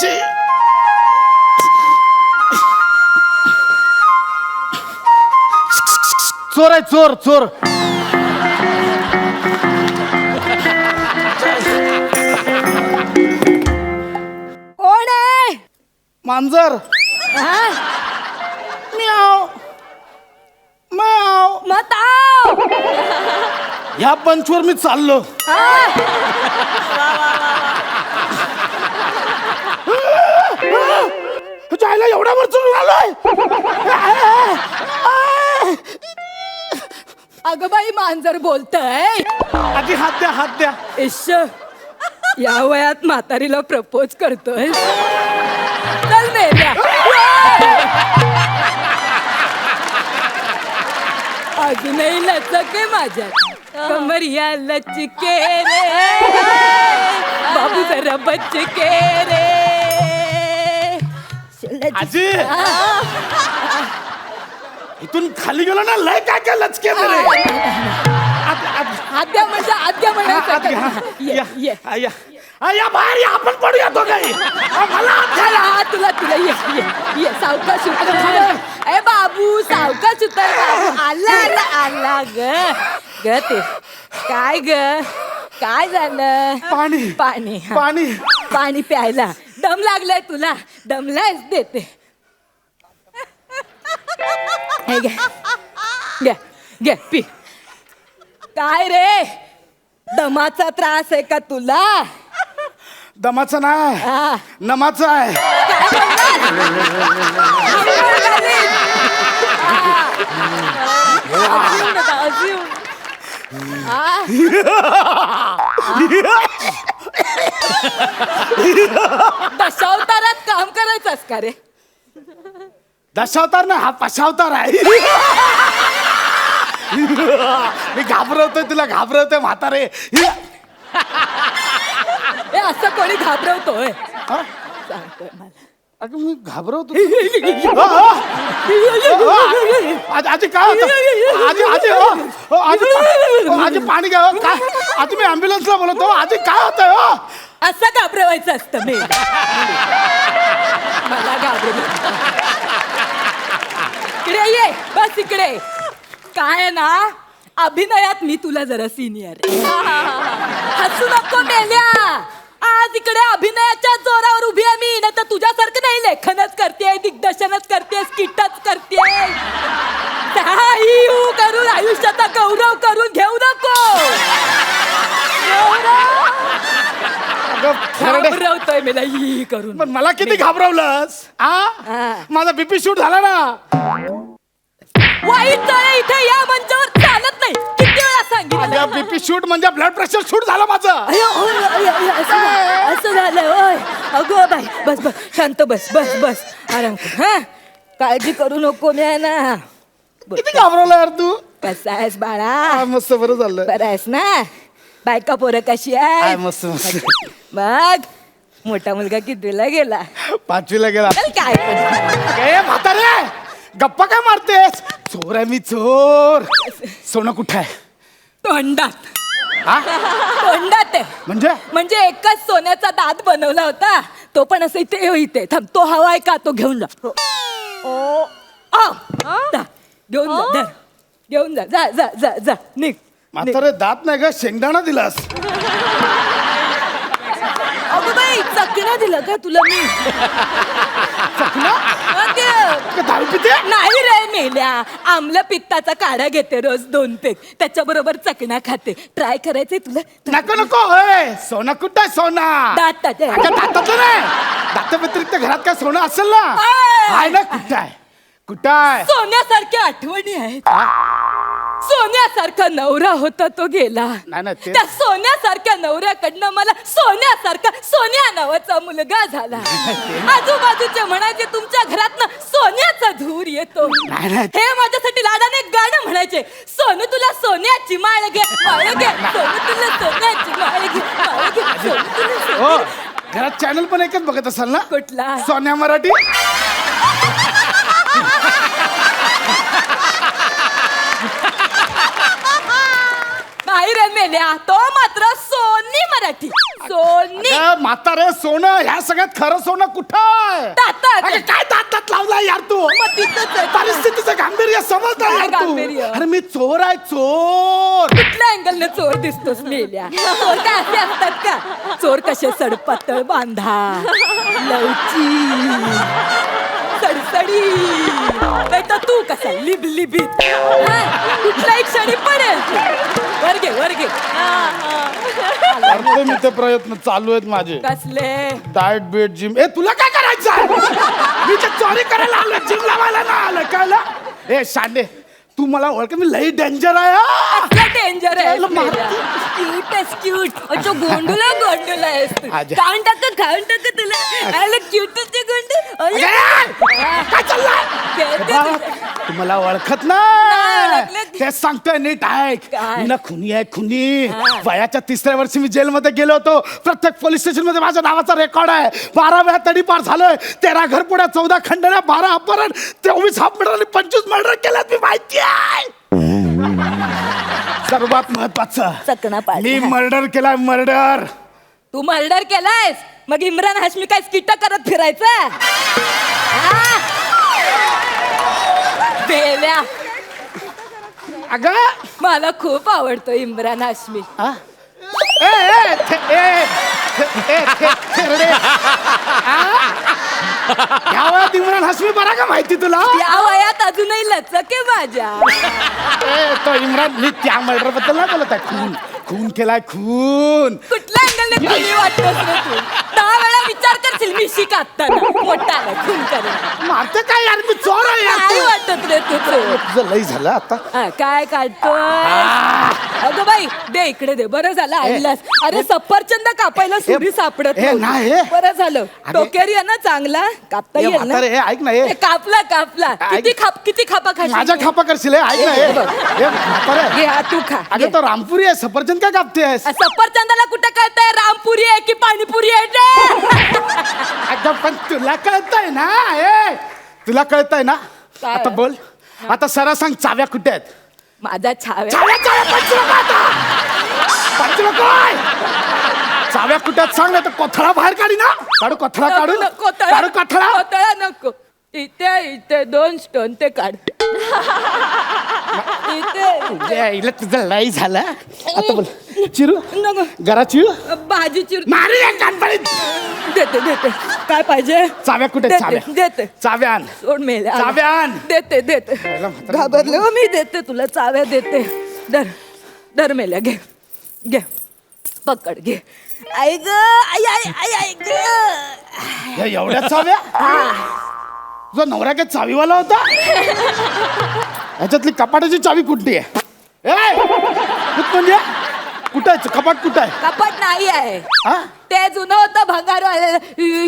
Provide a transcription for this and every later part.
चोर आहे चोर चोर. कोण आहे? मांजर. म्याव म्याव. मत आव. ह्या पंचवर मी चाललो. जायला एवढा वर चढून आलोय. अगं बाई मांजर बोलतय. आधी हात द्या हात द्या. इश्श, या वयात म्हातारीला प्रपोज करतोय. चल मेल्या. अजूनही लचक आहे माझ्यात. कमरिया लचके रे बाबू जरा बचके रे. आजी इथून खाली गेलो ना लय काय काय लचके रे. आद्या म्हणजे आद्या या या या बाहेर या आपण पडूया तो काही. मला तुला तुला ये ये ये सावकाश उतर. ए बाबू सावकाश उतर बाबू. आला आला आला ग ग ते काय ग काय झालं. पाणी पाणी पाणी पाणी प्यायला. दम लागलाय तुला. दमलायच देते. हे घे घे घे पी. काय रे दमाचा त्रास आहे का तुला. दमाचा नाही हा. नमाचा आहे. दशावतारात काम करायचंस का रे. दशावतार ना हा पशावतार आहे. मी घाबरवतोय तुला घाबरवतोय म्हातारे. ए असं कोणी घाबरवतोय. हा? सांगतोय मला. अगं मी घाबरवतो. आजी काय होतं. आजी आजी आजी आजी पाणी घ्या. काय आजी मी ॲम्ब्युलन्सला बोलवतो. आजी काय होतंय हो. असं घाबरवायचं असतं मी. मला घाबरवलं. इकडे ये बस इकडे. काय आहे ना अभिनयात मी तुला जरा सिनियर. हसू नको मेल्या. आज इकडे अभिनयाच्या जोरावर उभी आहे मी. नाही तर तुझ्यासारखं नाही लेखनच करते दिग्दर्शनच करते स्किटच करते. करून आयुष्याचा गौरव करून घेऊ नको. घाबरवतोय मला ही करून. पण मला किती घाबरवलंस. हा. माझा बीपी शूट झाला ना. वाईट आहे इथे या मंचावर चालत नाही. किती वेळा सांगितलं. बीपी शूट म्हणजे ब्लड प्रेशर शूट झालं माझं. असं झालं होय. अगो बाई बस बस शांत बस बस बस आराम कर. हा काळजी करू नको मी आहे ना. किती घाबरवलं यार तू. कसा आहेस बाळा. मस्त बरं झालं. बरं आहेस ना. बायका पोरं कशी आहे. मस्त मस्त. मग मोठा मुलगा कितवीला गेला. 5वीला गेला. चल काय पण. ए म्हातारे गप्पा काय मारतेस. चोर आहे मी चोर. सोनं कुठं आहे. तोंडात. हा? तोंडात आहे. म्हणजे एकच सोन्याचा दात बनवला होता. तो पण असं इथे थांब. तो हवा आहे का तो घेऊन जा. घेऊन जा धर. घेऊन जा जा जा जा जा निघ. म्हातारे दात नाही का शेंगदाणा दिलास. अगं बाई चकणा दिलं का तुला मी. दारू पिते. नाही रे मेल्या. आमला पित्ताचा काढा घेते रोज 2 पेग. त्याच्या बरोबर चकणा खाते. ट्राय करायचंय तुला. नको नको. सोना कुठं आहे सोना. दातात आहे. दाताचं नाही. दाता व्यतिरिक्त घरात काय सोनं असेल ना. आहे ना. कुठं आहे कुठं आहे. सोन्यासारख्या आठवणी आहेत. सोन्यासारखा नवरा होता तो गेला. नाही त्या सोन्यासारख्या नवऱ्याकडनं मला सोन्यासारखा सोन्या नावाचा मुलगा झाला. आजूबाजूचे म्हणायचे तुमच्या घरातनं सोन्याचा धूर येतो. हे माझ्यासाठी लाडाने गाणं म्हणायचे. सोनू तुला सोन्याची माळ घे माळ घे. सोनू तुला सोन्याची माळ घे माळ घे. सोनू तुला हो घरात चॅनल पण एकच बघत असाल ना. कुठला. सोन्या मराठी. नाही रे मेल्या. तो मात्र सोनी मराठी. सोनी म्हातारे सोनं ह्या सगळ्यात खरं सोनं कुठं आहे? दातात. अगं, काय दातात लावलाय यार तू? मग तिथंच आहे. परिस्थितीचं गांभीर्य समजतं काय यार तू. गांभीर्य? अरे मी चोर आहे चोर. कुठल्या अँगलने चोर दिसतोस मेल्या? चोर काय असे असतात का? चोर कसे सडपातळ बांधा, लवची, सडसडी, नाही तर तू कसा लिबलिबीत. कुठल्याही क्षणी पडेल. वर घे वर घे. करतो मी ते प्रयत्न चालू आहेत माझे. कसले? डाएट बेट जिम. ए तुला काय करायचं? मी ते चोरी करायला आलो, जिम लावायला ना आलं कळलं? ए शांडे तू मला ओळख, मी लई डेंजर आहे हा. डेंजर आहे. क्यूट आहेस क्यूट. अच्छा गोंडूला गोंडूला आहेस तू. आजा. खाऊन टाक तुला. अरे क्यूटच ते गोंडू. काय चाललंय? तू मला ओळखत नाही. तेच सांगतोय नीट ऐक. काय? मी ना खुनी आहे खुनी. वयाच्या 3ऱ्या वर्षी मी जेलमध्ये गेलो होतो. प्रत्येक पोलीस स्टेशन मध्ये माझ्या नावाचा रेकॉर्ड आहे. 12 वेळा तडीपार झालोय. 13 घरपुड्या, 14 खंडण्या, 12 अपहरण, 24 हाफ मर्डर आणि 25 मर्डर केल्यात. मी माहिती आहे. सर्वात महत्वाचं चकना पाडली. मी मर्डर केलाय मर्डर. तू मर्डर केलायस मग इम्रान हाशमी काय स्किट करत फिरायचं? बेल्या अगं मला खूप आवडतो इम्रान हाशमी. हा? ए, ए, थे- ए, थे- ए, थे- थेरडे. या वयात इम्रान हाशमी बरा का माहिती तुला? या वयात अजूनही लचक आहे माझ्या. ए, तो इम्रान, मी त्या मर्डर बद्दल नाही बोलत आहे. खून खून केलाय खून. कुठल्या अँगलने खुनी वाटतोस रे तू? 10 वेळा विचार करशील मी शिकाताना मोठा आला खून करेल. मारते काय यार, मी चोर आहे यार. काय वाटत रे तुझं? तुझं लई झालं आता. काय काढतोय? अगं बाई दे इकडे दे. बरं झालं आणलास. अरे सफरचंद कापायला सुरी सापडत ए, नव्हती. नाही. बरं झालं. अगं. डोक्यारी आहे ना चांगला कापता ए, येईल ना? म्हातारे, ए, ऐक ना ए. ए, कापला कापला. किती खापा खाशील? माझ्या खापा करशील ए, ऐक ना ए. ए, बघ. ए, म्हातारे. घे हा तू खा. घे. अगं तो रामपुरी आहे, सफरचंद काय कापतेस? सफरचंदाला कुठं कळतंय रामपुरी आहे की पाणीपुरी आहे ते? अगं पण तुला कळतंय ना ए, तुला कळतंय ना? काय? आता बोल. आता सरळ सांग, चाव्या कुठे आहेत? माझा छाव्या चाव्या चाव्या पंच नको आता. पंच नको आहे. चाव्या कुठे आहेत सांग, नाही तर कोथळा बाहेर काढी ना. काढू कोथळा, काढू काढू कोथळा. कोथळा नको. इथे 2 स्टोन ते काढ. इथे तुझं लई झालं. आता बोल. चिरू नको. घरा चिरू भाजी चिर. मारी या कानफडीत. देते काय पाहिजे? चाव्या कुठे आहेत? चाव्या देते चाव्या आण. सोड मेल्या. चाव्या आण. देते पहिला म्हातारा. घाबरले हो मी. देते तुला चाव्या देते. धर मेल्या घे घे पकड घे. आई ग आई ग. या एवढ्या चाव्या? तुझा नवरा काय चावीवाला होता? ह्याच्यातली कपाटाची चावी कुठली आहे? ए, कुठं म्हणजे कुठं आहे कपाट? कुठं आहे? कपाट नाही आहे. हा? ते जुनं होतं भंगार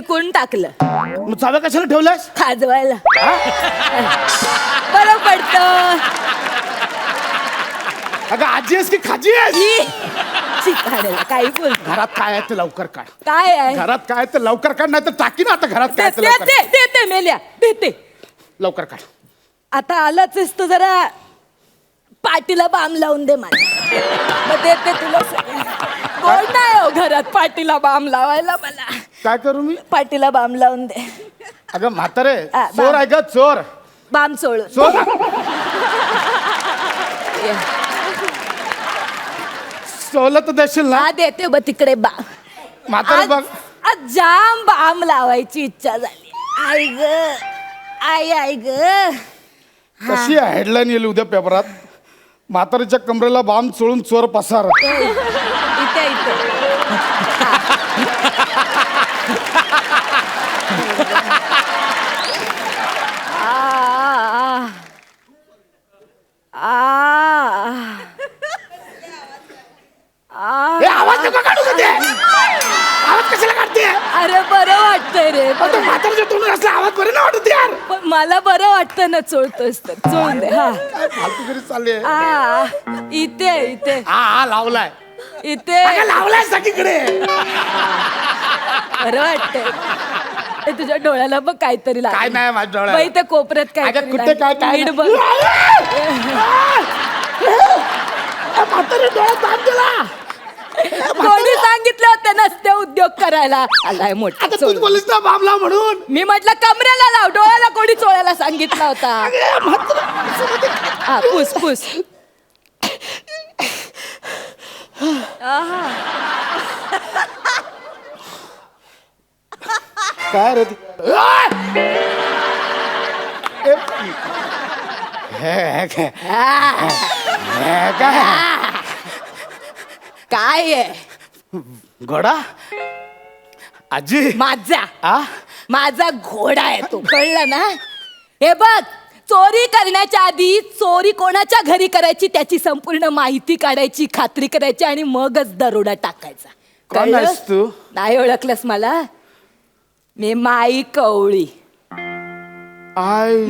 कोण टाकलं. मग चाव्या कशाला ठेवल्यास? खाजवायला हा? बरं पडतं. अगं आजी आहेस की खाजी आहेस? शिकायला काही बोल. घरात काय आहे ते लवकर काढ. काय आहे? घरात काय आहे ते लवकर काढ, नाही तर टाकी ना. आता घरात काय आहे ते लवकर काढ. देते मेल्या देते. लवकर काढ. आता आलाच आहेस तर जरा पाटीला बाम लावून दे मला. मग देते तुला सगळं. कोण नाही हो घरात पाटीला बाम लावायला मला. काय करू मी? पाटीला बाम लावून दे. अगं म्हातारे, हा, चोर आहे ग चोर. बाम सोडून. चोर सोलं तर देशील ना? हा देते बघ तिकडे बा. म्हातारे बघ. आज जाम बाम लावायची इच्छा झाली. आई ग आई ग. कशी हेडलाईन येईल उद्या पेपरात? म्हातारीच्या कमरेला बाम चोळून चोर पसार. इथे ए, आवाज नको काढू का ते? आवाज कशाला काढते? अरे बरं वाटतंय रे. म्हातारीच्या तोंडून असला आवाज बरे ना वाटत यार. पण मला बरं वाटतं ना चोळतोस तर चोळून दे. हा काय फालतू घरी चालले. इथे हा लावलाय. इथे अगं, लावलाय सगळीकडे. बरं वाटतंय. ते तुझ्या डोळ्याला बघ काहीतरी काय नाही माझ्या डोळ्याला. बाई ते कोपऱ्यात अगं, काहीतरी कुठे काय काय नीट बघ. म्हातारी डोळ्यात बाम दिला. कोणी सांगितलं होतं नसते उद्योग करायला. आलाय मोठा आता चोळ. तूच बोललीस ना बाबला म्हणून. मी म्हटलं कमरेला लाव, डोळ्याला कोणी चोळायला सांगितला होता. हा, पुस पुस. काय रे ती? काय आहे घोडा आजी माझा माझा घोडा आहे तो, कळलं ना? हे बघ, चोरी करण्याच्या आधी चोरी कोणाच्या घरी करायची त्याची संपूर्ण माहिती काढायची, खात्री करायची आणि मगच दरोडा टाकायचा. कोण आहेस तू? नाही ओळखलंस मला? मी माई कवळी.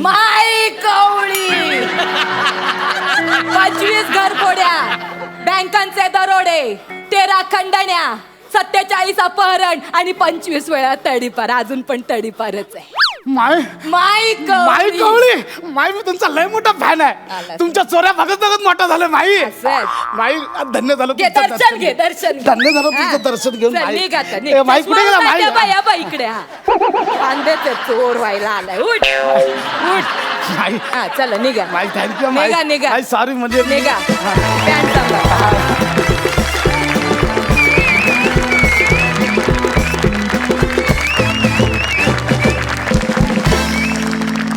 माई कवळी. 25 घरफोड्या, बँकांचे दरोडे, 13 खंडण्या, 47 अपहरण आणि 25 वेळा तडीपार. अजून पण तडीपारच आहे. माई कवळी. माई, मी तुमचा लय मोठा फॅन आहे. तुमच्या चोऱ्या बघत बघत मोठा झालं माई. माई, धन्य झालं घे दर्शन, घे दर्शन. धन्य झालं तुमचं दर्शन घेऊन. माई कुठे गेला? माई इकडे. कांद्याचे चोर व्हायला आलाय. उठ उठ. माई, हा चला निघा. माई थँक्यू. निघा निघा. माई सॉरी म्हणजे निघा. पॅन्ट सांगा.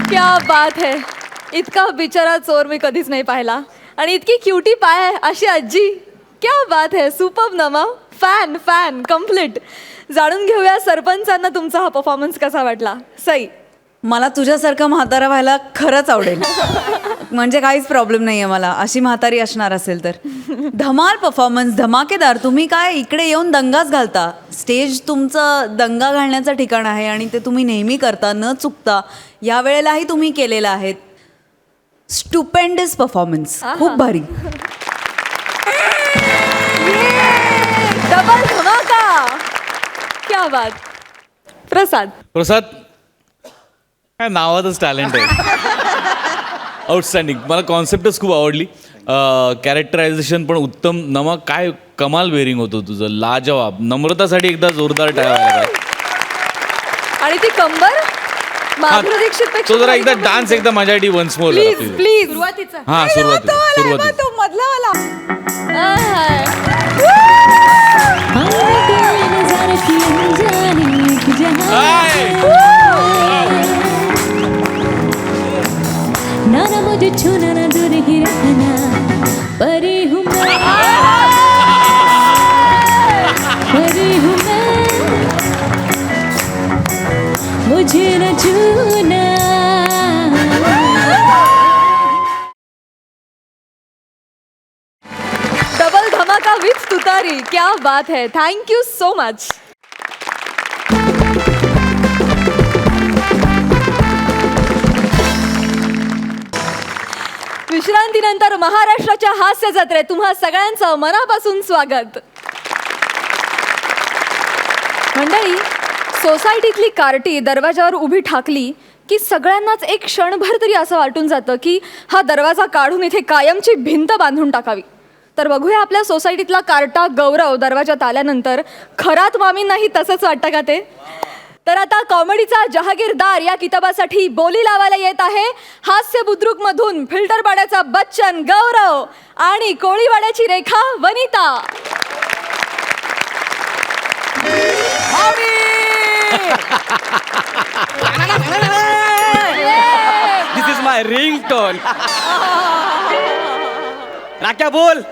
क्या बात है. इतका बिचारा चोर मी कधीच नाही पाहिला आणि इतकी क्युटी पाय आहे अशी आजी. क्या बात है. सुपर्ब नमा. Fan fan complete. जाणून घेऊया सरपंचांना तुमचा हा परफॉर्मन्स कसा वाटला. सई, मला तुझ्यासारखं म्हातारा व्हायला खरंच आवडेल. म्हणजे काहीच प्रॉब्लेम नाही आहे मला, अशी म्हातारी असणार असेल तर. धमाल परफॉर्मन्स, धमाकेदार. तुम्ही काय इकडे येऊन दंगाच घालता. स्टेज तुमचं दंगा घालण्याचं ठिकाण आहे आणि ते तुम्ही नेहमी करता न चुकता. या वेळेलाही तुम्ही केलेलं आहे. स्टुपेंडस परफॉर्मन्स, खूप भारी. डबल धमाका. क्या बात. प्रसाद, काय नावातच टॅलेंट आहे. आउटस्टँडिंग. मला कॉन्सेप्टच खूप आवडली. कॅरेक्टरायझेशन पण उत्तम. नमा, काय कमाल बेरिंग होतं तुझं, लाजवाब. नम्रतासाठी एकदा जोरदार टाळ्या. आणि ती कंबर माधुरी दीक्षित पेक्षा तो जरा एकदा डान्स एकदा माझ्यासाठी वन्स मोर. Please please. सुरुवातीचा. हा, सुरुवातीचा. तो मधला ना मुझे छूना ना दूर ही रखना, परी हूँ मैं, परी हूँ मैं, मुझे न छूना. डबल धमाका विथ तुतारी. क्या बात है. Thank you so much. विश्रांतीनंतर महाराष्ट्राच्या हास्य जत्रेत तुम्हा सगळ्यांचं मनापासून स्वागत. मंडळी, सोसायटीतली कार्टी दरवाजावर उभी ठाकली की सगळ्यांनाच एक क्षणभर तरी असं वाटून जातं की हा दरवाजा काढून इथे कायमची भिंत बांधून टाकावी. तर बघूया आपल्या सोसायटीतला कार्टा गौरव दरवाजात आल्यानंतर खरात मामींनाही तसंच वाटतं का ते. तर आता कॉमेडीचा जहागीरदार या किताबासाठी बोली लावायला येत आहे हास्य बुद्रुक मधून फिल्टर पाड्याचा बच्चन गौरव आणि कोळीवाड्याची रेखा वनिता. दिस इज माय रिंगटोन. राख्या बोल.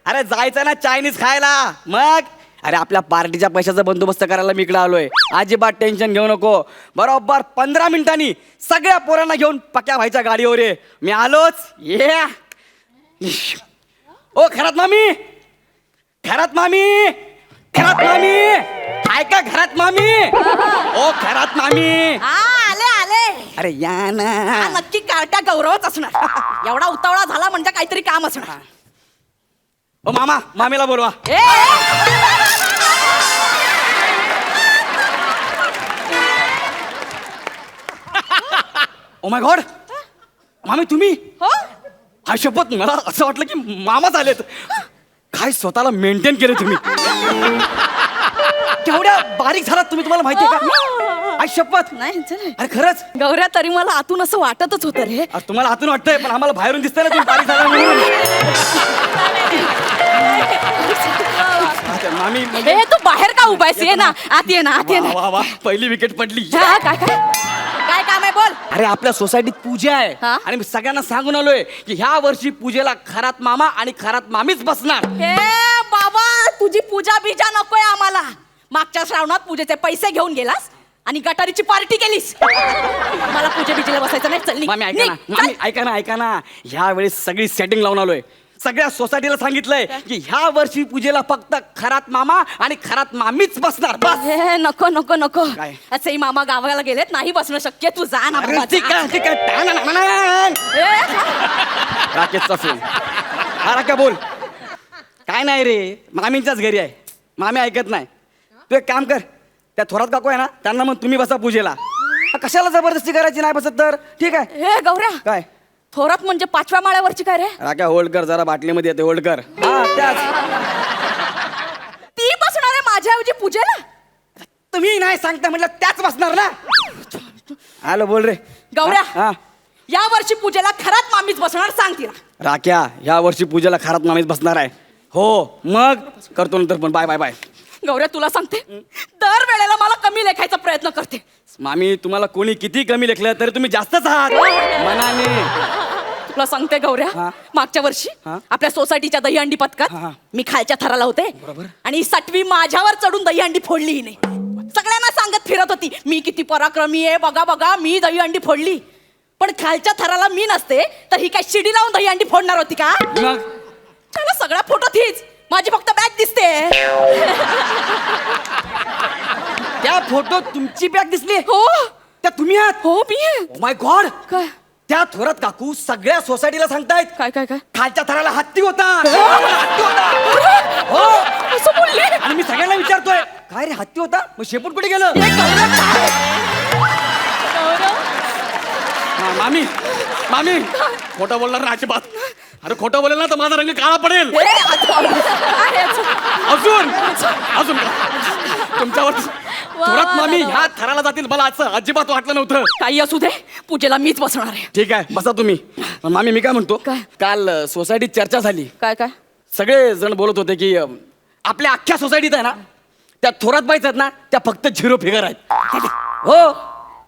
अरे जायचं ना चायनीज खायला. मग अरे आपल्या पार्टीच्या पैशाचा बंदोबस्त करायला मी इकडे आलोय. अजिबात टेन्शन घेऊ नको. बरोबर 15 मिनिटांनी सगळ्या पोरांना घेऊन पक्या भाईच्या गाडीवर ये. मी आलोच. ये ओ खरात मामी, खरात मामी, खरात मामी, हाय का घरात मामी? ओ खरात मामी. आले आले. अरे या ना. नक्की कार्ट्या गौरवच असणार. एवढा उतावळा झाला म्हणजे काहीतरी काम असणार. ओ मामा, मामीला बोलवा. ओ माय गॉड, मामी तुम्ही? हा शपथ, मला असं वाटलं की मामाच आलेत. काय स्वतःला मेंटेन केलं तुम्ही. केवढ्या बारीक झालात तुम्ही, तुम्हाला माहितीये का? आई शपथ. नाही चल अरे खरंच. गौऱ्या, तरी मला आतून असं वाटतच होतं रे. अरे तुम्हाला आतून वाटतंय, पण आम्हाला बाहेरून दिसतंय ना तुम्ही बारीक झाला म्हणून. अच्छा, मामी म्हणजे- ए, तू बाहेर का उभायस? ये ना आत, ये ना आत, ये ना. वा वा वा, पहिली विकेट पडली. हा, काय काय काय काम आहे बोल. अरे आपल्या सोसायटीत पूजा आहे हा? आणि मी सगळ्यांना सांगून आलोय की ह्या वर्षी पूजेला खरात मामा आणि खरात मामीच बसणार. ए बाबा, तुझी पूजा बिजा नकोय आम्हाला. मागच्या श्रावणात पूजेचे पैसे घेऊन गेलास आणि गटारीची पार्टी केलीस. मला पूजे बिजेला बसायचं नाही. चल निघ, मामी ऐका ना, निघ, मामी चल. ऐका ना, ऐका ना. ह्या वेळेस सगळी सेटिंग लावून आलोय. सगळ्या सोसायटीला सांगितलंय की ह्या वर्षी पूजेला फक्त खरात मामा आणि खरात मामीच बसणार बस. ए, नको नको नको. काय? असेही मामा गावाला गेलेत, नाही बसणं शक्य. तू जा ना अरे बाबा, ठीक जा. आहे, ठीक आहे. टाणाणाणाण. ए, राकेशचा फोन. हा राख्या बोल. काय नाही रे, मामींच्याच घरी आहे. मामी ऐकत नाही. तू एक काम कर, त्या थोरात काकू आहे ना, त्यांना मग तुम्ही बसा पूजेला. कशाला जबरदस्ती करायची, नाही बसत तर ठीक आहे. ए गौऱ्या, काय थोरात म्हणजे 5व्या माळ्यावरची काय रे? राख्या होल्ड कर जरा, बाटलीमध्ये येते होल्ड कर. हा त्याच. ती बसणार आहे माझ्याऐवजी पूजेला? तुम्ही नाही सांगता म्हटलं त्याच बसणार ना. हॅलो बोल रे गौऱ्या, हा या वर्षी पूजेला खरात मामीच बसणार, सांग तिला. राख्या ह्या वर्षी पूजेला खरात मामीच बसणार आहे. हो मग करतो नंतर, पण बाय बाय बाय. गौऱ्या, तुला सांगते, दर वेळेला मला कमी लेखायचा प्रयत्न करते. मामी तुम्हाला कोणी किती कमी लेखलं तरी तुम्ही जास्तच आहात मनाने. तुला सांगते गौऱ्या, हा. मागच्या वर्षी हा. आपल्या सोसायटीच्या दहीहंडी हा, पथकात हा. मी खालच्या थराला होते आणि सटवी माझ्यावर चढून दहीहंडी फोडली हिने. सगळ्यांना सांगत फिरत होती, मी किती पराक्रमी आहे, बघा बघा मी दहीहंडी फोडली. पण खालच्या थराला मी नसते तर ही काय शिडी लावून दहीहंडी फोडणार होती का? मग त्याला सगळ्या फोटो तीच, माझी फक्त बॅग दिसते. त्या फोटो तुमची बॅग दिसली. हो त्या तुम्ही आहात. हो मी आहे. माय गॉड. काय त्या थोरात काकू सगळ्या सोसायटीला सांगतायत काय काय काय खालच्या थराला हत्ती होता. हत्ती होता. हो असं बोलली? आणि मी सगळ्यांना विचारतोय काय रे हत्ती होता, मग शेपूट कुठे गेलं? हा, मामी मामी खोटं बोलणार ना अजिबात. अरे खोटं बोलेल ना तर माझा रंग काळा पडेल. अजून अजून तुमच्यावर थोरात मामी ह्या थराला जातील मला असं अजिबात वाटलं नव्हतं. काही असू दे, पूजेला मीच बसणार आहे. ठीक आहे बसा तुम्ही. पण मामी मी काय म्हणतो, काय? काल सोसायटीत चर्चा झाली. काय काय सगळे जण बोलत होते की आपल्या अख्ख्या सोसायटीत आहे ना त्या थोरात बाईच आहेत ना, त्या फक्त झिरो फिगर आहेत. हो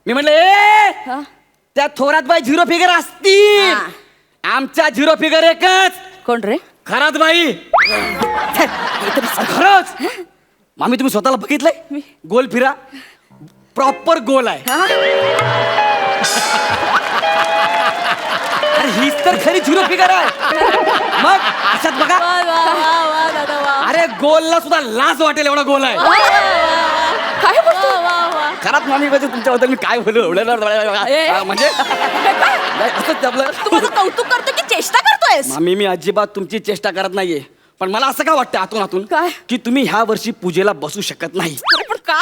मी म्हणलं ए त्या थोरात बाई झिरो फिगर असतील. आमच्या झिरो फिगर एकच. कोण रे? खरात बाई. खरंच मामी तुम्ही स्वतःला बघितलंय? गोल फिरा प्रॉपर गोल आहे. अरे हीच तर खरी झिरो फिगर आहे. मग अशात बघा, अरे गोलला सुद्धा लाज वाटेल एवढा गोल आहे. काय बोलतो? खरात मामी म्हणजे तुमच्याबद्दल मी काय बोलू म्हणजे असंच आपलं. तू माझं कौतुक करतो की चेष्टा करतोयस? मामी मी अजिबात तुमची चेष्टा करत नाहीये, पण मला असं काय वाटतं आतून आतून काय? की तुम्ही ह्या वर्षी पूजेला बसू शकत नाही. अरे पण का?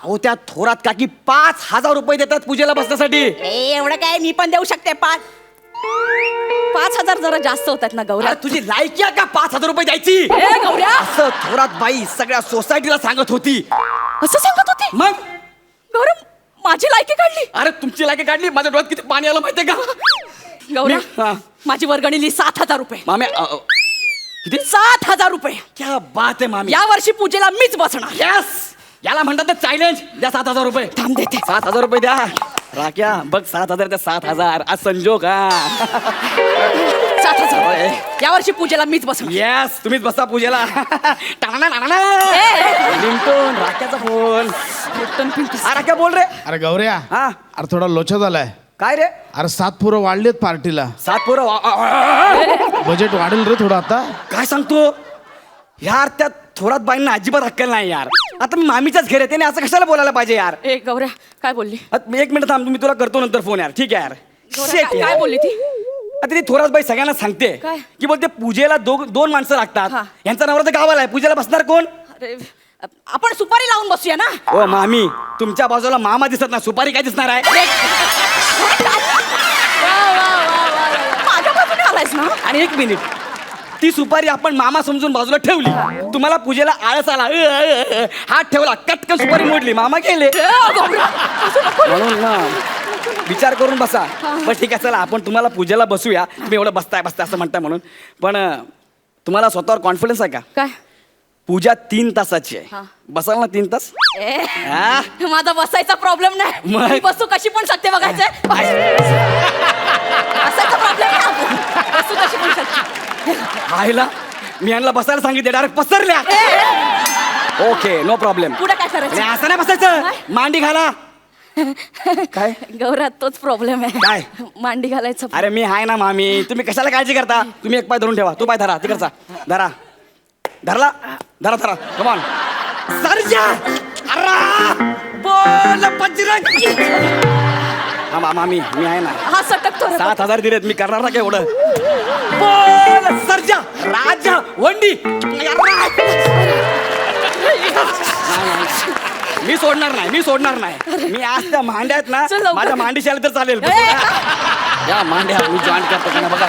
अहो त्या थोरात काकी 5,000 रुपये देतात पूजेला बसण्यासाठी. एवढं काय मी पण देऊ शकते. 5,000 जरा जास्त होतात ना गौऱ्या. अरे तुझी लायकी आहे का 5,000 रुपये द्यायची? ए गौऱ्या, असं थोरात बाई सगळ्या सोसायटीला सांगत होती. असं सांगत होती? मग गौऱ्या, माझी लायकी काढली. अरे तुमची लायकी काढली, माझ्या डोळ्यात किती पाणी आलं माहितीये का? गौऱ्या, हा. माझी वर्गणीली 7,000 रुपये. मामी किती? 7,000 रुपये. क्या बात आहे मामी. या वर्षी पूजेला मीच बसणार. यस याला म्हणतात ना चॅलेंज. द्या 7,000 रुपये. थांब देते. 7,000 रुपये द्या. राख्या बघ 7,000 त्या 7,000 आज संजोग. 7,000. या वर्षी पूजेला मीच बसणार. येस तुम्हीच बसा पूजेला. लिंटून राख्याचा फोन. हा राख्या बोल रे. अरे गौऱ्या, हा अरे थोडा लोचा झालाय. काय रे? अरे 7 पोरं वाढलेत पार्टीला. 7 पोरं बजेट वाढेल रे थोडं आता. काय सांगतो यार, त्या थोरात बाईंना अजिबात अक्कल नाही यार. आता मी मामीच्याच घरी आहे, त्याने असं कशाला बोलायला पाहिजे यार. ए गौऱ्या, काय बोलली? आता एक मिनिट थांब, मी तुला करतो नंतर फोन यार. ठीक आहे यार. गौऱ्या, Shit काय यार. बोलली ती? आता ती थोरात बाई सगळ्यांना सांगते काय? की बोलते पूजेला दोन माणसं लागतात. हा. यांचा नवरा तर गावाला आहे, पूजेला बसणार कोण? अरे आपण सुपारी लावून बसूया ना. ओ मामी तुमच्या बाजूला मामा दिसत ना, सुपारी काय दिसणार आहे? माझ्या बाजूने आलायस ना. आणि एक मिनिट, ती सुपारी आपण मामा समजून बाजूला ठेवली. तुम्हाला पूजेला आळस आला, हात ठेवला, कटकन सुपारी मोडली, मामा गेले. म्हणून ना विचार करून बसा. पण ठीक आहे, चला आपण तुम्हाला पूजेला बसूया. तुम्ही एवढं बसताय असं म्हणताय म्हणून. पण तुम्हाला स्वतःवर कॉन्फिडन्स आहे का? काय पूजा 3 तासाची आहे. बसाल ना 3 तास? हा? माझा बसायचा प्रॉब्लेम नाही. मग? मी बसू कशी पण शकते बघायचंय. बसायचा प्रॉब्लेम नाही. बसू कशी पण शकते. आईला मी यांना बसायला सांगितले, डायरेक्ट पसरल्या. Okay, no problem. पुढे काय करायचं? असं नाही बसायचं, मांडी घाला. काय? गौरात तोच प्रॉब्लेम आहे. काय? मांडी घालायचं. अरे मी आहे ना मामी, तुम्ही कशाला काळजी करता? तुम्ही एक पाय धरून ठेवा. तू पाय धरा, तिकडचा धरा. धरला, धरा कमॉन. सरजा बोल बजरंगी. हा मामी मी आहे ना. हा सटकतो रे. 7,000 दिलेत, मी करणार ना काय एवढं. बोल सरजा राजा वंडी. मी सोडणार नाही. मी आज त्या मांड्या आहेत ना, चल लवकर. माझ्या मांडीशी आले तर चालेल. या मांड्या मी जॉईन करतो का ना बघा.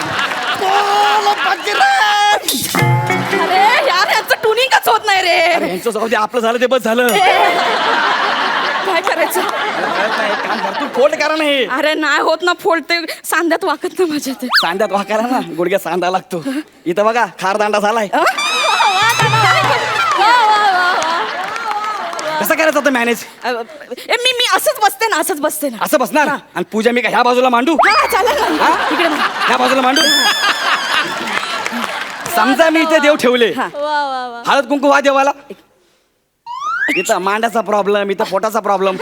अरे यार यांचं ट्युनिंगच होत नाही रे. अरे यांचं जाऊ दे, आपलं झालं ते बस झालं. काय करायचं? एक काम कर, तू फोल्ड करा नाही. अरे नाही होत ना फोल्ड, ते सांध्यात वाकत ना माझ्या ते. सांध्यात वाकायला ना गुडघ्यात सांधा लागतो. इथं बघा खारदांडा झालाय. कसं करायचं होतं मॅनेज? मी असंच बसते ना, असंच बसते ना. असं बसणार आणि पूजा मी का ह्या बाजूला मांडू? हा चालेल ना. हा? इकडे बघ. ह्या बाजूला मांडू. समजा मी इथे देव ठेवले, हळद कुंकू वा देवाला. इथं मांड्याचा प्रॉब्लेम, इथं पोटाचा प्रॉब्लेम.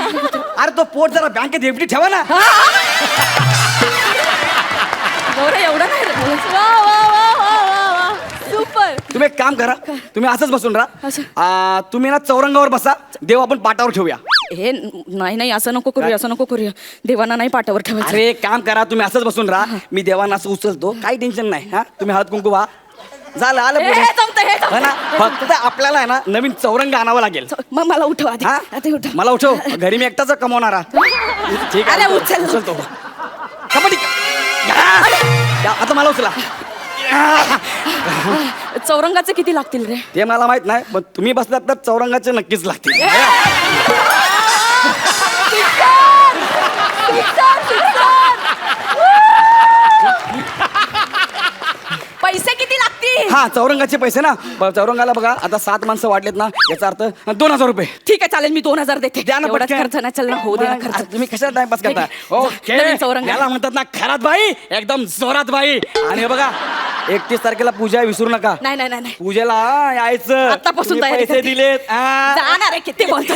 अरे तो पोट जरा बँकेत एफडी ठेवा ना. गौरा एवढं नाही रे. सुपर. तुम्ही एक काम करा, तुम्ही असंच बसून असं? राहा. तुम्ही ना चौरंगावर बसा, देव आपण पाटावर ठेवूया. हे नाही असं नको करूया, असं नको करूया. देवांना नाही पाठावर ठेवायचं. अरे एक काम करा, तुम्ही असंच बसून राहा. मी देवांना असं उचलतो, काही टेन्शन नाही. हा तुम्ही हळद कुंकू वा. झालं आलं हे पुढे. जमतं, हे जमतं. हो ना? फक्त आपल्याला आहे ना नवीन चौरंग आणावं लागेल. मग मला उठव आधी. हा? आधी उठव. मला उठव, घरी मी एकटाच कमवणारा. ठीक अरे आहे, उचल. उचलतो. कबड्डी. या, आता मला उचला. चौरंगाचे किती लागतील रे? ते मला माहित नाही, पण तुम्ही बसलात तर चौरंगाचे नक्कीच लागतील. पैसे किती लागतील? हा चौरंगाचे पैसे ना, चौरंगाला बघा आता 7 माणसं वाढलेत ना, याचा अर्थ 2,000 रुपये. ठीक आहे चालेल, मी 2,000 देते. द्या ना एवढाच पटकन. खर्च नाही, चल ना होऊ दे ना खर्च. तुम्ही कशाला टाइमपास करता? ठीक आहे. नवीन चौरंग. याला म्हणतात ना खरात बाई, एकदम जोरात बाई. आणि हे बघा 31 तारखेला पूजा विसरू नका. नाही पूजेला यायचं. आतापासून तुम्ही तयारी पैसे करते. दिलेत. जाणार आहे किती बोलतो.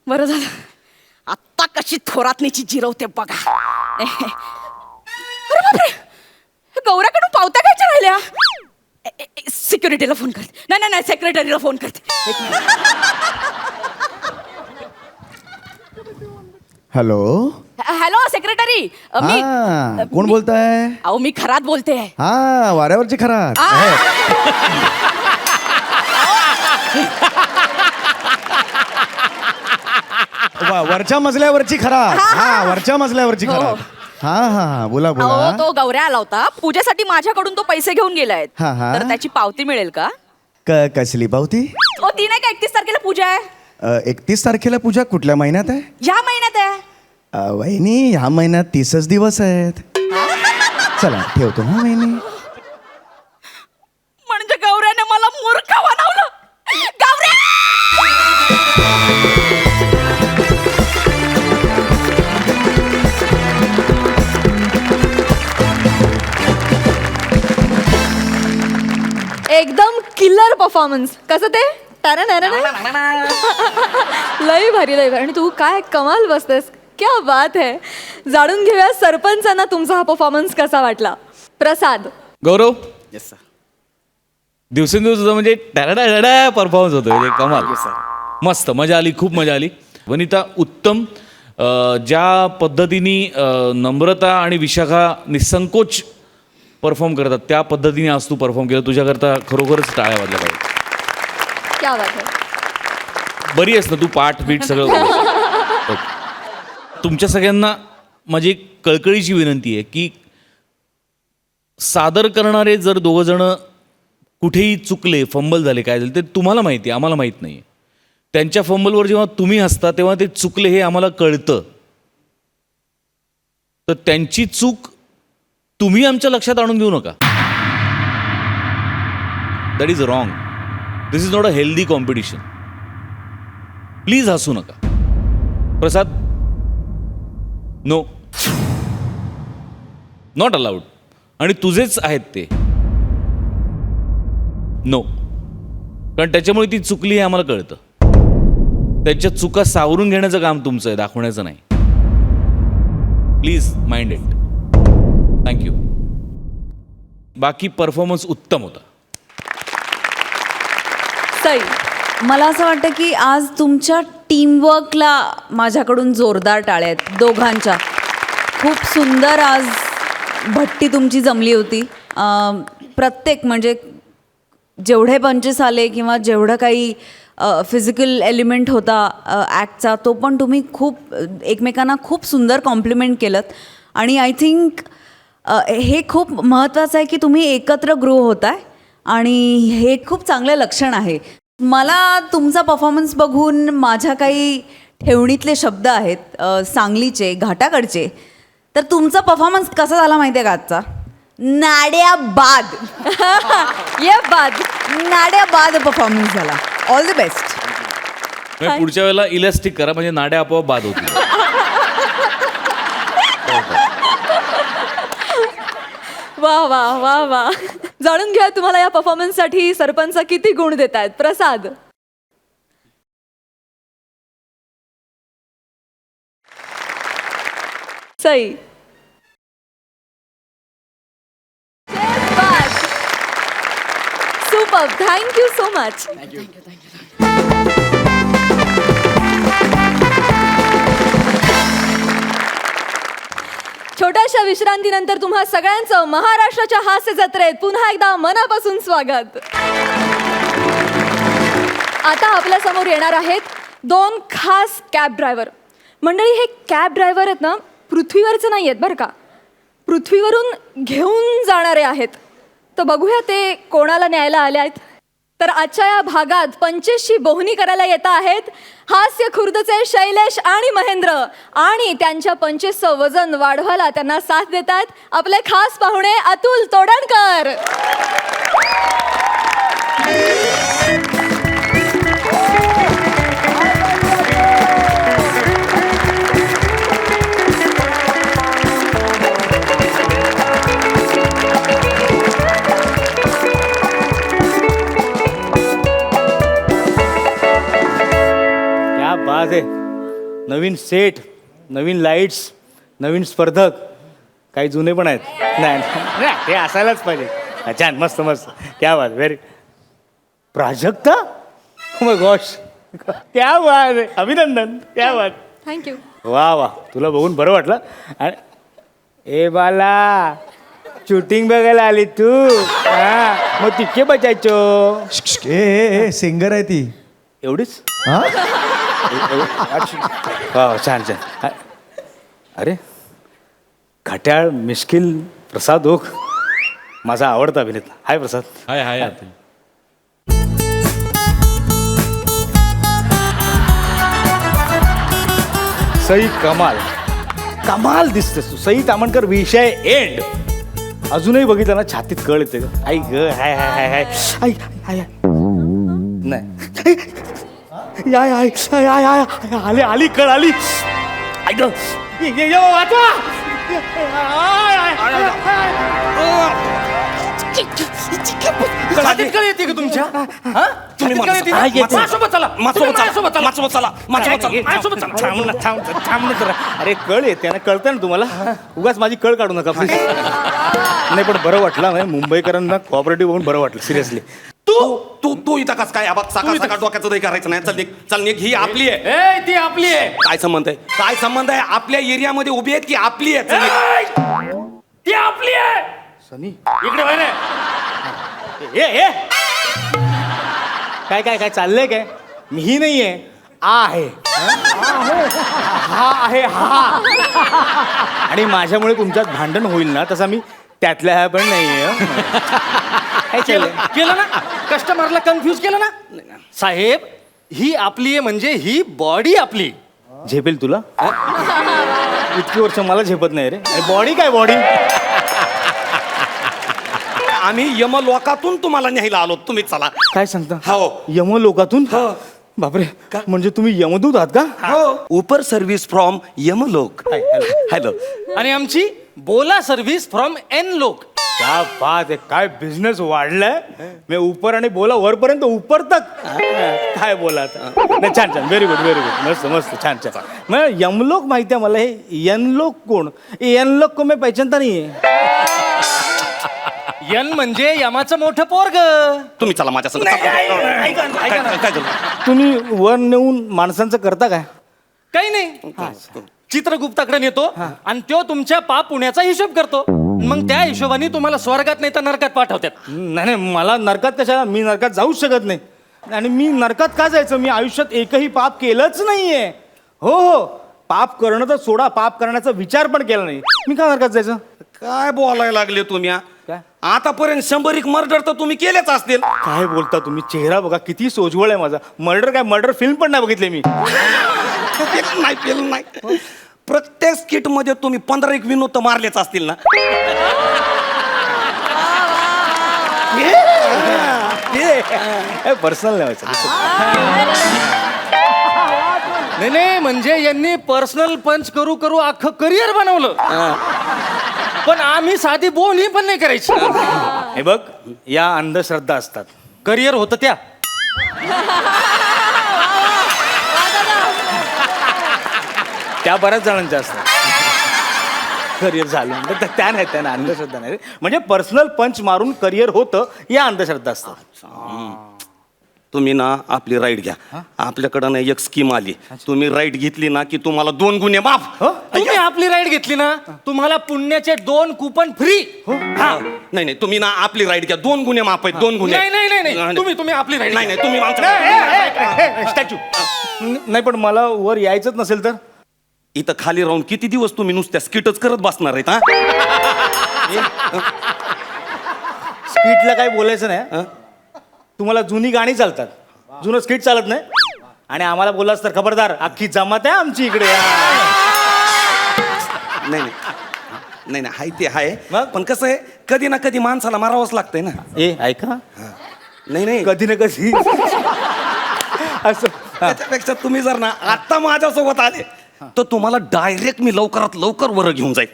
बरं झालं आत्ता कशी थोरातनीची जिरवते बघा. अरे बापरे, गौऱ्याकडून पावत्या घ्यायच्या राहिल्या. सिक्युरिटीला फोन करते. नाही सेक्रेटरीला फोन करते. हॅलो. Hello secretary. मी हा, कोण बोलताय? अहो मी खरात बोलते. हा, वाऱ्यावरची खरात. वरच्या मजल्यावरची खरात. हा, वरच्या मजल्यावरची खरात. हा बोला अहो बोला. तो गौऱ्या आला होता पूजेसाठी, माझ्याकडून तो पैसे घेऊन गेलाय. हा, हा. तर त्याची पावती मिळेल का? कसली पावती? हो ती नाही का 31 तारखेला पूजा आहे. 31 तारखेला पूजा कुठल्या महिन्यात आहे? या महिन्यात आहे. वहिनी, ह्या महिन्यात 30च दिवस आहेत. चला ठेवतो हा वहिनी. म्हणजे गौऱ्याने मला मूर्ख बनवलं. गौऱ्या एकदम किल्लर परफॉर्मन्स. कसं ते लय भारी. आणि तू काय कमाल बसतेस. क्या बात है. जाणून घेऊया सरपंचांना तुमचा हा परफॉर्मन्स कसा वाटला. प्रसाद. गौरव, येस सर. दिवसेंदिवस तुझा म्हणजे टॅडा परफॉर्मन्स होतो, म्हणजे कमाल. मस्त मजा आली, खूप मजा आली. वनिता उत्तम. ज्या पद्धतीने नम्रता आणि विशाखा निसंकोच परफॉर्म करतात त्या पद्धतीने आज तू परफॉर्म केलं. तुझ्याकरता खरोखरच टाळ्या वाजल्या पाहिजे. क्या बात है. बरी आहेस ना तू? पाठ बीट सगळं ओके. तुमच्या सगळ्यांना माझी एक कळकळीची विनंती आहे की सादर करणारे जर दोघं जण कुठेही चुकले, फंबल झाले, काय झाले, ते तुम्हाला माहिती आहे, आम्हाला माहीत नाही. त्यांच्या फंबलवर जेव्हा तुम्ही हसता तेव्हा ते चुकले हे आम्हाला कळतं. तर त्यांची चूक तुम्ही आमच्या लक्षात आणून देऊ नका. That is wrong. This is not a healthy competition. Please हसू नका. प्रसाद, नो, नॉट अलाउड. आणि तुझेच आहेत ते. नो, कारण त्याच्यामुळे ती चुकली हे आम्हाला कळतं. त्यांच्या चुका सावरून घेण्याचं काम तुमचं आहे, दाखवण्याचं नाही. Please mind it. थँक्यू. बाकी परफॉर्मन्स उत्तम होता. सई, मला असं वाटतं की आज तुमच्या टीमवर्कला माझ्याकडून जोरदार टाळ्या आहेत दोघांच्या. खूप सुंदर आज भट्टी तुमची जमली होती. प्रत्येक म्हणजे जेवढे पंचेस आले किंवा जेवढं काही फिजिकल एलिमेंट होता ॲक्टचा, तो पण तुम्ही खूप एकमेकांना खूप सुंदर कॉम्प्लिमेंट केलं. आणि आय थिंक हे खूप महत्त्वाचं आहे की तुम्ही एकत्र ग्रो होताय आणि हे खूप चांगलं लक्षण आहे. मला तुमचा परफॉर्मन्स बघून माझ्या काही ठेवणीतले शब्द आहेत सांगलीचे, घाटाकडचे. तर तुमचा परफॉर्मन्स कसा झाला माहिती आहे का आजचा? नाड्याबाद. ये बाद. नाड्याबाद परफॉर्मन्स झाला. All the best. पुढच्या वेळेला इलास्टिक करा, म्हणजे नाड्या आपोआप बाद होतील. वा वा वा वा. जाणून घ्या तुम्हाला या परफॉर्मन्ससाठी सरपंच किती गुण देत आहेत. Prasad. Sai. Super. Thank you so much. छोट्याशा विश्रांतीनंतर तुम्हा सगळ्यांचं महाराष्ट्राच्या हास्य जत्रेत पुन्हा एकदा मनापासून स्वागत. आता आपल्या समोर येणार आहेत 2 खास कॅब ड्रायव्हर. मंडळी, हे कॅब ड्रायव्हर आहेत ना, पृथ्वीवरचे नाही आहेत बरं का, पृथ्वीवरून घेऊन जाणारे आहेत. तर बघूया ते कोणाला न्यायला आले आहेत. तर आजच्या या भागात पंचेसची बोहणी करायला येत आहेत हास्य खुर्दचे शैलेश आणि महेंद्र. आणि त्यांच्या पंचेसचं वजन वाढवायला त्यांना साथ देत आहेत आपले खास पाहुणे अतुल तोडणकर. बात आहे. नवीन सेट, नवीन लाईट्स, नवीन स्पर्धक, काही जुने पण आहेत. नाही नाही, हे असायलाच पाहिजे. छान, मस्त मस्त. क्या बात. व्हेरी. प्राजक्ता, मग गॉश, क्या बात आहे. अभिनंदन. क्या बात. थँक्यू. वा वा, तुला बघून बरं वाटलं. आणि ए बाला, शूटिंग बघायला आली तू? हा, मग तितके बचायचो. ए सिंगर आहे ती. एवढीच? वा छान छान. अरे, खट्याळ, मिश्किल, प्रसाद ओक, माझा आवडता अभिनेता. हाय प्रसाद. हाय हाय अतुल. सई कमाल, कमाल दिसतेस तू. सई तामणकर विषय एंड. अजूनही बघितलं ना छातीत कळ येते ग. आई ग, हाय हाय हाय हाय. आई हाय हाय. नाही, याय आय आय आय आय आली आली कळ आली. ऐक वाचवा. छातीत कळ येते का तुमच्या? अरे कळ येते ना, कळतं ना तुम्हाला. उगाच माझी कळ काढू नका प्लीज. नाही पण बरं वाटलं नाही, मुंबईकरांना कोऑपरेटिव्ह बघून बरं वाटलं सिरियसली. तू इथं कस काय सकाळ डोक्याचं दही करायचं नाही. चल निघ. ही आपली आहे. ती आपली आहे. काय संबंध आहे? काय संबंध आहे? आपल्या एरियामध्ये उभी आहेत की आपली आहे? ती आपली आहे. सनी इकडे वळ रे. ए काय काय काय चाललंय काय? मी नाही आहे, आहे. हा आहे हा. आणि माझ्यामुळे तुमच्यात भांडण होईल ना, तसा मी त्यातल्या ह्या पण नाही केलं ना कस्टमरला कन्फ्यूज केलं ना साहेब ही आपली आहे म्हणजे ही बॉडी आपली झेपेल तुला इतकी वर्ष मला झेपत नाही रे बॉडी काय बॉडी आम्ही यमलोकातून तुम्हाला न्यायला आलो तुम्ही चला काय सांगता हो यमलोकातून बापरे म्हणजे तुम्ही यमदूत आहात का उपर सर्व्हिस फ्रॉम यमलोक हॅलो आणि आमची बोला सर्व्हिस फ्रॉम एन लोक क्या बात आहे काय बिझनेस वाढलाय मी उपर आणि बोला वरपर्यंत उपर तक काय बोला आता नाही छान छान व्हेरी गुड मस्त मस्त छान छान मग यमलोक माहिती आहे मला हे यनलोक कोण यनलोक को मी पहिचानता नाही यन म्हणजे यमाचं मोठं पोरग तुम्ही चला माझ्या संग काय झालं तुम्ही वर नेऊन माणसांचं करता काय काही नाही चित्रगुप्ताकडे नेतो आणि तो तुमच्या पाप पुण्याचा हिशोब करतो मग त्या हिशोबाने तुम्हाला स्वर्गात नाही तर नरकात पाठवतात नाही नाही मला नरकात कशाला मी नरकात जाऊच शकत नाही आणि मी नरकात का जायचं मी आयुष्यात एकही पाप केलंच नाहीये हो हो पाप करणं तर सोडा पाप करण्याचा विचार पण केला नाही मी का नरकात जायचं काय बोलायला लागले तुम्ही काय? आतापर्यंत 100 मर्डर तर तुम्ही केलेच असतील काय बोलता तुम्ही चेहरा बघा किती सोजवळ आहे माझा मर्डर फिल्म पण नाही बघितली मी केलं नाही प्रत्येक स्किट मध्ये तुम्ही 15 विनोद तर मारलेच असतील ना पर्सनल नाही व्हायचं नाही म्हणजे यांनी पर्सनल पंच करू करू अख्खं करिअर बनवलं पण आम्ही साधी बोलही पण नाही करायची हे बघ या अंधश्रद्धा असतात करिअर होतं त्या त्या बऱ्याच जणांच्या असतात करिअर झालं तर त्या नाही त्या नाही अंधश्रद्धा नाही म्हणजे पर्सनल पंच मारून करिअर होतं या अंधश्रद्धा असतात तुम्ही ना आपली राईड घ्या आपल्याकडं ना एक स्कीम आली तुम्ही राईड घेतली ना की तुम्हाला 2 गुन्हे माफ तुम्ही आपली राईड घेतली ना तुम्हाला पुण्याचे 2 कुपन फ्री नाही तुम्ही ना आपली राईड घ्या 2 गुन्हे माफ आहेत 2 गुन्हे नाही तुम्ही आपली राईड नाही तुम्ही आमच्या स्टॅच्यू नाही पण मला वर यायचंच नसेल तर इथं खाली राहून किती दिवस तुम्ही नुसत्या स्किटच करत बसणार आहेत स्किटला काय बोलायचं नाही तुम्हाला जुनी गाणी चालतात जुनं स्किट चालत नाही आणि आम्हाला बोलास तर खबरदार अख्खी जमात आहे आमची इकडे नाही हाय ते हाय पण कसं आहे कधी ना कधी माणसाला मारावंच लागतंय ना ऐका नाही कधी ना कधी असं त्याच्यापेक्षा तुम्ही जर ना आता माझ्यासोबत आले तर तुम्हाला डायरेक्ट मी लवकरात लवकर वर घेऊन जाईल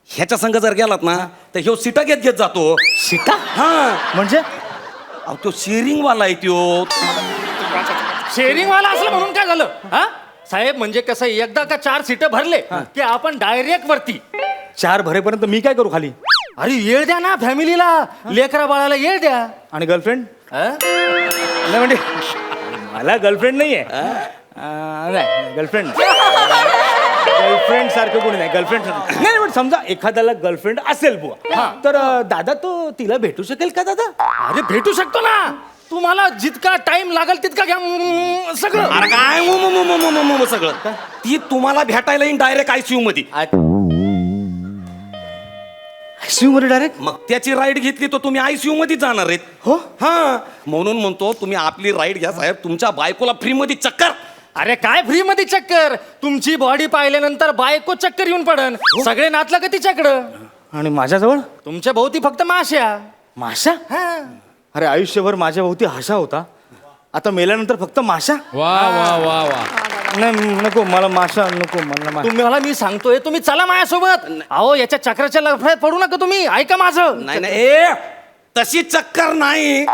ह्याच्या संग जर गेलात ना तर ह्यो सीटा घेत जातो सीटा म्हणजे तो शेअरिंग वाला आहे त्यो शेअरिंग वाला असलं म्हणून काय झालं हा साहेब म्हणजे कसं एकदा का 4 सीट भरले की आपण डायरेक्ट वरती 4 भरेपर्यंत मी काय करू खाली अरे येळ द्या ना फॅमिलीला लेकरा बाळाला येळ द्या आणि गर्लफ्रेंड नाही म्हणजे मला गर्लफ्रेंड नाहीये नाही गर्लफ्रेंड सारखं कोणी नाही गर्लफ्रेंड नाही पण समजा एखाद्याला गर्लफ्रेंड असेल बुवा तर दादा तो तिला भेटू शकेल का दादा अरे भेटू शकतो ना तुम्हाला जितका टाइम लागेल तितका घ्या सगळं अरे काय सगळं ती तुम्हाला भेटायला येईन डायरेक्ट ICU मध्ये ICU मध्ये डायरेक्ट मग त्याची राईड घेतली तर तुम्ही ICU मध्ये जाणार आहेत हो म्हणून म्हणतो तुम्ही आपली राईड घ्या साहेब तुमच्या बायकोला फ्री मध्ये चक्कर अरे काय फ्री मध्ये चक्कर तुमची बॉडी पाहिल्यानंतर बायको चक्कर येऊन पडन सगळे नातलं का तिच्याकडं आणि माझ्याजवळ तुमच्या भोवती फक्त माश्या माशा अरे आयुष्यभर माझ्या भोवती हाशा होता आता मेल्यानंतर फक्त माशा वा वा वा वा नाही नको मला माशा नको मला तुम्हाला मी सांगतोय तुम्ही चला माझ्यासोबत अहो याच्या चक्राच्या लफड्यात पडू नका तुम्ही ऐका माझं नाही तशी चक्कर नाही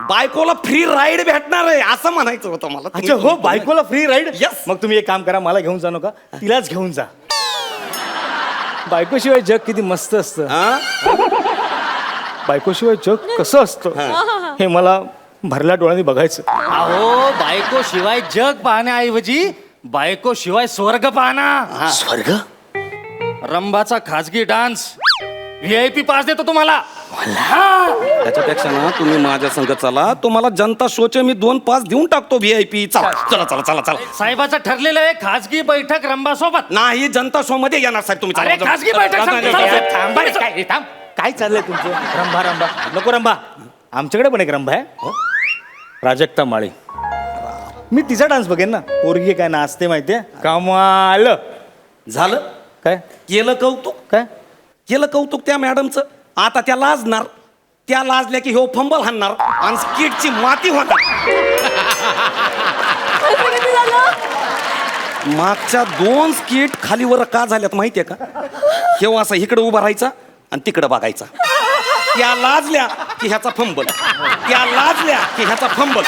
बायकोला फ्री राईड भेटणार आहे असं म्हणायचं होतं मला अच्छा हो बायकोला फ्री राईड Yes. मग तुम्ही एक काम करा मला घेऊन जा नका तिलाच घेऊन जा बायकोशिवाय जग किती मस्त असतं बायकोशिवाय जग कसं असतं हे मला भरल्या डोळ्यांनी बघायचं अहो बायको शिवाय जग पाहण्याऐवजी बायको शिवाय स्वर्ग पाहना स्वर्ग रंभाचा खाजगी डान्स VIP पास देतो तुम्हाला त्याच्यापेक्षा ना तुम्ही माझ्या संग चला तुम्हाला जनता शोचे मी 2 पास देऊन टाकतो VIP चला चला चला चला चला साहेबाचं ठरलेलं आहे खाजगी बैठक रंभा सोबत नाही जनता शो मध्ये येणार साहेब तुम्ही अरे खाजगी बैठक सांगतो, चला, साहेब. थांब, बरं, काय, थांब. काय चाललंय तुमचं रंभा रंभा नको रंभा आमच्याकडे पण एक रंभा आहे प्राजक्ता माळी मी तिचा डान्स बघेन ना पोरगी काय नाचते माहितीये कमाल झालं काय केलं कौतुक काय केलं कौतुक त्या मॅडमचं आता त्या लाजणार त्या लाजल्या की ह्यो फंबल हाणणार आणि स्किटची माती होणार मागच्या 2 स्किट खालीवर का झाल्यात माहितीये का केव्हा असा इकडे उभा राहायचा आणि तिकडे बघायचा त्या लाजल्या की ह्याचा फंबल त्या लाजल्या की ह्याचा फंबल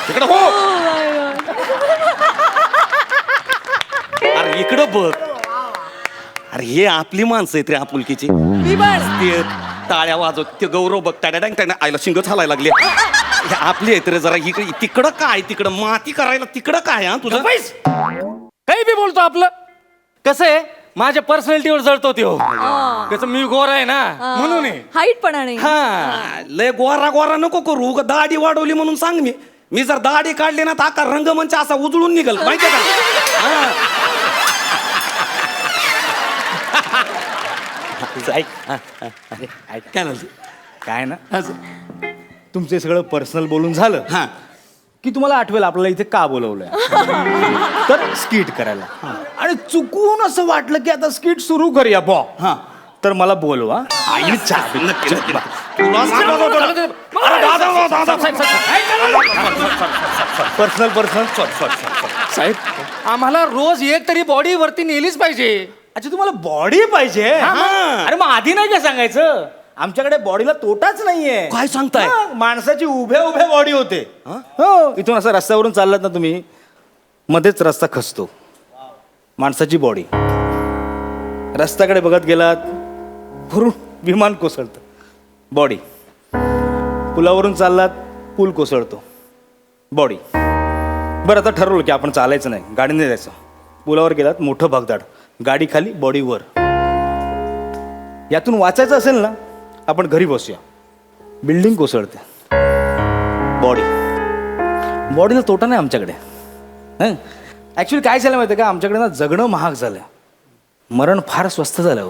इकडे हो अरे इकडं बघ अरे हे आपली माणसं आहेत रे आपुलकीची ते टाळ्या वाजवत ते गौरव बघ टाळ्या आईला शिंग चालायला लागले हे आपली आहेत रे जरा इकडे तिकडं काय तिकडं माती करायला तिकडं काय हा तुझं काही बी बोलतो आपलं कसं आहे माझ्या पर्सनॅलिटीवर जळतो ते हो कसं मी गोर आहे ना म्हणून आहे. हाईट पण नाही हा लय गोरा गोरा नको करू उगा दाढी वाढवली म्हणून सांग मी जर दाढी काढली ना तर आका रंगमंच असा उजळून निघल माहितीये का हा. ऐक काय झालं? काय ना तुमचे सगळं पर्सनल बोलून झालं हा की तुम्हाला आठवेल आपल्याला इथे का बोलवलंय तर स्किट करायला आणि चुकून असं वाटलं की आता स्किट सुरू करूया बॉ हा तर मला बोलवा आई चहा नक्की नक्की तुला सांगतो अरे दादा दादा पर्सनल पर्सनल साहेब आम्हाला रोज एक तरी बॉडी वरती नेलीच पाहिजे. अच्छा तुम्हाला बॉडी पाहिजे अरे मग आधी नाही काय सांगायचं आमच्याकडे बॉडीला तोटाच नाहीये काय सांगताय? मग माणसाची उभ्या उभ्या बॉडी होते हो इथून असं रस्त्यावरून चाललात ना तुम्ही मध्येच रस्ता खचतो माणसाची बॉडी रस्त्याकडे बघत गेलात भरून विमान कोसळतं बॉडी पुलावरून चाललात पूल कोसळतो बॉडी बरं आता ठरवलं की आपण चालायचं नाही गाडीने जायचं पुलावर गेलात मोठं भगदाड गाडी खाली बॉडी वर यातून वाचायचं असेल ना आपण घरी बसूया बिल्डिंग कोसळते बॉडीला तोटा नाही आमच्याकडे ऍक्च्युली काय झालं माहिती का आमच्याकडे ना जगणं महाग झालं मरण फार स्वस्त झालं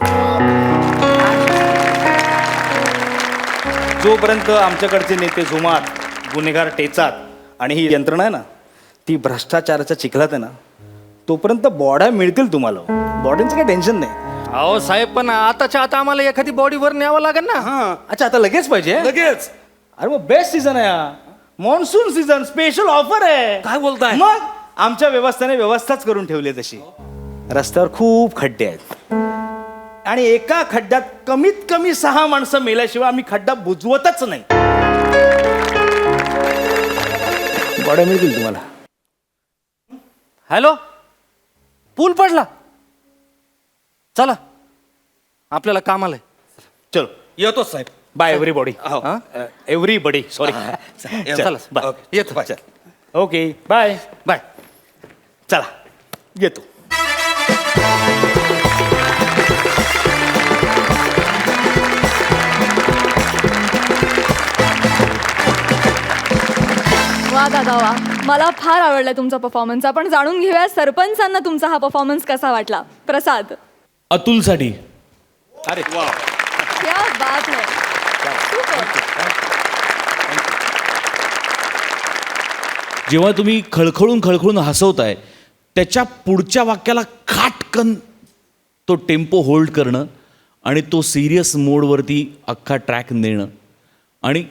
जोपर्यंत आमच्याकडचे नेते झुमात गुन्हेगार टेचात आणि ही यंत्रणा आहे ना ती भ्रष्टाचाराच्या चिखलात आहे ना तोपर्यंत बॉड्या मिळतील तुम्हाला बॉडींचं काही टेन्शन नाही अहो साहेब पण आताच्या आता आम्हाला एखादी बॉडी वर न्यावं लागेल ना. हा अच्छा आता लगेच पाहिजे लगेच अरे मग बेस्ट सीझन आहे मॉन्सून सीझन स्पेशल ऑफर आहे काय बोलताय? मग आमच्या व्यवस्थेने व्यवस्थाच करून ठेवली आहे तशी रस्त्यावर खूप खड्डे आहेत आणि एका खड्ड्यात कमीत कमी 6 माणसं मेल्याशिवाय आम्ही खड्डा बुजवतच नाही बॉड्या मिळतील तुम्हाला हॅलो पूल पडला चला आपल्याला काम आलंय. चलो येतो साहेब बाय एव्हरीबॉडी हो. एव्हरीबडी सॉरी चला बाय येतो चल. Okay bye bye. चला येतो वा दादा वा मला फार आवडला तुमचा परफॉर्मन्स आपण जाणून घेऊया सरपंचांना तुमचा हा परफॉर्मन्स कसा वाटला प्रसाद अतुलसाठी अरे वा क्या बात है Super. जेव्हा तुम्ही खळखळून हसवताय त्याच्या पुढच्या वाक्याला खाटकन तो टेम्पो होल्ड करणं आणि तो सिरियस मोडवरती अख्खा ट्रॅक नेणं आणि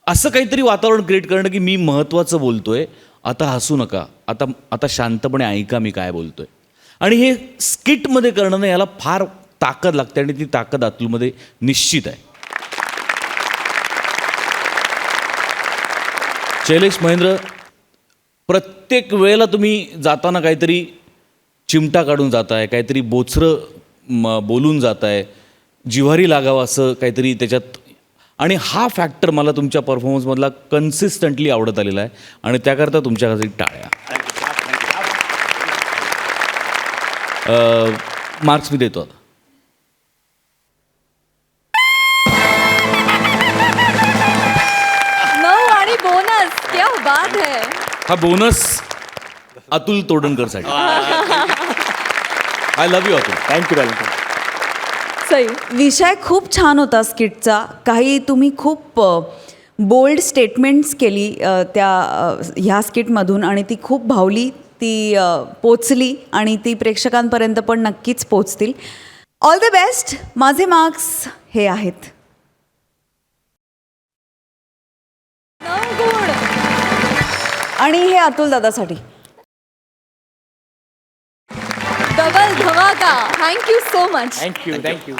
असं काहीतरी वातावरण क्रिएट करणं की मी महत्त्वाचं बोलतोय आता हसू नका आता शांतपणे ऐका मी काय बोलतोय आणि हे स्किटमध्ये करणं ना याला फार ताकद लागते आणि ती ताकद अतुलमध्ये निश्चित आहे. शैलेश महेंद्र प्रत्येक वेळेला तुम्ही जाताना काहीतरी चिमटा काढून जाताय काहीतरी बोचरं बोलून जाताय जिव्हारी लागावं असं काहीतरी त्याच्यात आणि हा फॅक्टर मला तुमच्या परफॉर्मन्समधला कन्सिस्टंटली आवडत आलेला आहे आणि त्याकरता तुमच्यासाठी टाळ्या. मार्क्स मी देतो आता. नऊ आणि बोनस क्या बात है हा बोनस अतुल तोडणकरसाठी. I love you Atul. Thank you Sai. विषय खूप छान होता स्किटचा. काही तुम्ही खूप बोल्ड स्टेटमेंट्स केली ह्या स्किटमधून आणि ती खूप भावली, ती पोचली आणि ती प्रेक्षकांपर्यंत पण नक्कीच पोचतील. All the best. माझे मार्क्स हे आहेत. 9 गुण. आणि हे अतुल दादासाठी. डबल धमाका. Thank you so much. थँक्यू.